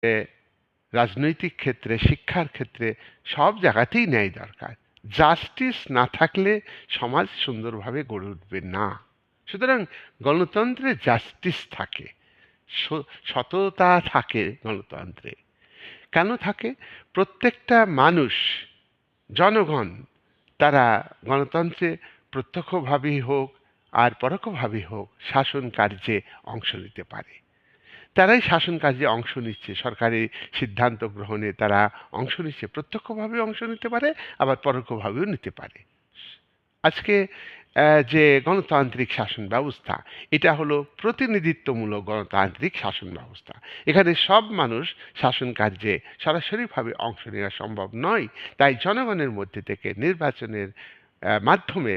এ রাজনৈতিক ক্ষেত্রে, শিক্ষার ক্ষেত্রে সব জায়গাতেই ন্যায় দরকার। জাস্টিস না থাকলে সমাজ সুন্দরভাবে গড়ে উঠবে না। সুতরাং গণতন্ত্রে জাস্টিস থাকে, সততা থাকে গণতন্ত্রে। কেন থাকে? প্রত্যেকটা মানুষ, জনগণ, তারা গণতন্ত্রে প্রত্যক্ষভাবেই হোক আর পরোক্ষভাবেই হোক শাসন কার্যে অংশ নিতে পারে। তারাই শাসন কার্যে অংশ নিচ্ছে, সরকারি সিদ্ধান্ত গ্রহণে তারা অংশ নিচ্ছে, প্রত্যক্ষভাবে অংশ নিতে পারে, আবার পরোক্ষভাবেও নিতে পারে। আজকে যে গণতান্ত্রিক শাসন ব্যবস্থা, এটা হলো প্রতিনিধিত্বমূলক গণতান্ত্রিক শাসন ব্যবস্থা। এখানে সব মানুষ শাসন কার্যে সরাসরিভাবে অংশ নেওয়া সম্ভব নয়। তাই জনগণের মধ্যে থেকে নির্বাচনের মাধ্যমে,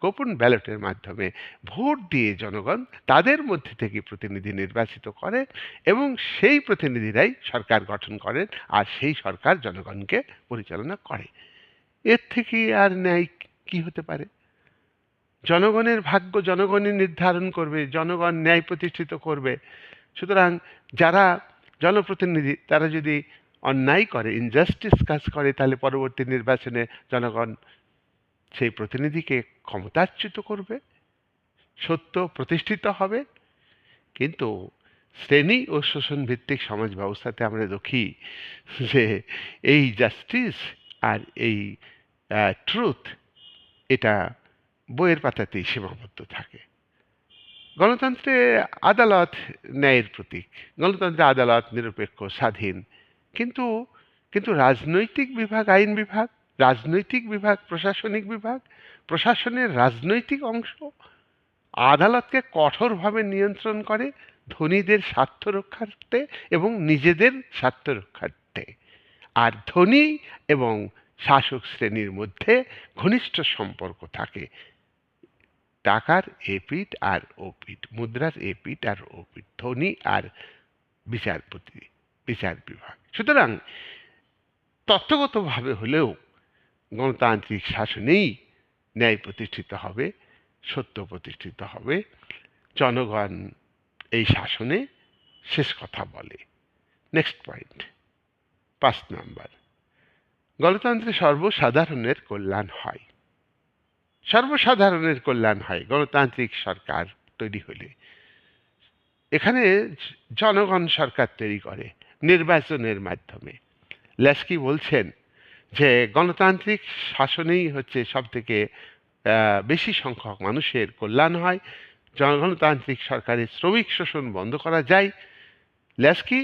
গোপন ব্যালটের মাধ্যমে ভোট দিয়ে জনগণ তাদের মধ্যে থেকে প্রতিনিধি নির্বাচিত করে এবং সেই প্রতিনিধিরাই সরকার গঠন করেন আর সেই সরকার জনগণকে পরিচালনা করে। এর থেকে আর ন্যায় কি হতে পারে? জনগণের ভাগ্য জনগণই নির্ধারণ করবে, জনগণ ন্যায় প্রতিষ্ঠিত করবে। সুতরাং যারা জনপ্রতিনিধি তারা যদি অন্যায় করে, ইনজাস্টিস কাজ করে, তাহলে পরবর্তী নির্বাচনে জনগণ সেই প্রতিনিধিকে ক্ষমতাচ্যুত করবে, সত্য প্রতিষ্ঠিত হবে। কিন্তু শ্রেণী ও শোষণ ভিত্তিক সমাজ ব্যবস্থাতে আমরা দেখি যে এই জাস্টিস আর এই ট্রুথ, এটা বইয়ের পাতাতেই সীমাবদ্ধ থাকে। গণতন্ত্রে আদালত ন্যায়ের প্রতীক। গণতন্ত্রে আদালত নিরপেক্ষ, স্বাধীন। কিন্তু কিন্তু রাজনৈতিক বিভাগ আইন বিভাগ, রাজনৈতিক বিভাগ প্রশাসনিক বিভাগ, প্রশাসনের রাজনৈতিক অংশ আদালতকে কঠোরভাবে নিয়ন্ত্রণ করে ধনীদের স্বার্থ রক্ষার্থে এবং নিজেদের স্বার্থ রক্ষার্থে। আর ধনী এবং শাসক শ্রেণীর মধ্যে ঘনিষ্ঠ সম্পর্ক থাকে। টাকার এপিঠ আর ওপিঠ, মুদ্রার এপিঠ আর ওপিঠ, ধনী আর বিচারপতি, বিচার বিভাগ। সুতরাং তত্ত্বগতভাবে হলেও গণতান্ত্রিক শাসনেই ন্যায় প্রতিষ্ঠিত হবে, সত্য প্রতিষ্ঠিত হবে। জনগণ এই শাসনে শেষ কথা বলে। নেক্সট পয়েন্ট, 5 নম্বর, গণতন্ত্রে সর্বসাধারণের কল্যাণ হয়। সর্বসাধারণের কল্যাণ হয় গণতান্ত্রিক সরকার তৈরি হলে। এখানে জনগণ সরকার তৈরি করে নির্বাচনের মাধ্যমে। ল্যাস্কি বলছেন যে গণতান্ত্রিক শাসনেই হচ্ছে সব থেকে বেশি সংখ্যক মানুষের কল্যাণ হয়। গণতান্ত্রিক সরকারের শ্রমিক শোষণ বন্ধ করা যায়। ল্যাস্কি